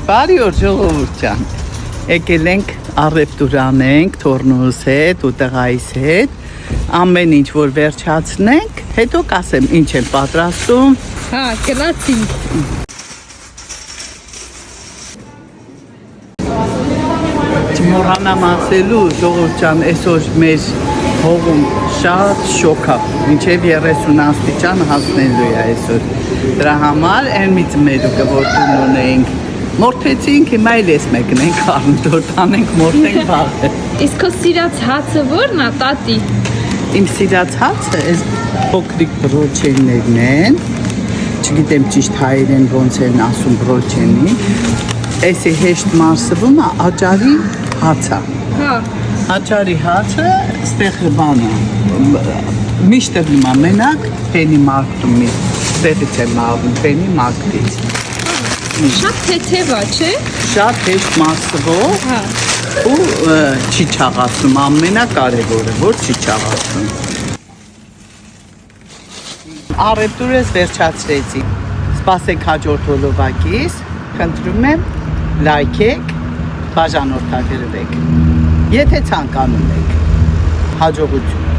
Բարի օր ժողովուրդ ջան։ Եկել ենք առևտուր անենք թորնուս հետ ու տղայիս հետ։ Ամեն ինչ որ վերջացնենք, հետո կասեմ ինչ եմ պատրաստում։ Հա, գնացինք։ Չմոռանամ ասելու ժողովուրդ ջան, այսօր մեր հողում շատ շոկ է, մինչև 30 աստիճան հասնելու է այսօր։ Դրա համար այն մի ձմերուկը որ տուն ունենք մորթեցինք, հիմա էլ ես մեկնենք առնտոր տանենք մորթենք վաղը։ Իսկ քո սիրած հացը ո՞րն է, տատի։ Իմ սիրած հացը այս փոքրիկ բրոչեններն են, չգիտեմ ճիշտ հայերեն ոնց են ասում բրոչենի, այսի հեշտ մարսվում է աճարի հացը։ Հա։ Աճարի հացը ստեղ բանը, միշտ եղնում է մենակ, պենի մարկտում մի, ստեղից եմ աղում, պենի մարկտից։ Շատ թեթև է, չէ։ Շատ հեշտ մարսվող Հա։ ու չի չաղացում, ամենակարևորը, որ չի չաղացում։ Առևտուրս վերջացրեցի։ Սպասեք հաջորդ հոլովակից, խնդրում եմ լայքեք, բաժանորդագրվեք։ Եթե ցանկանում եք, հաջողություն։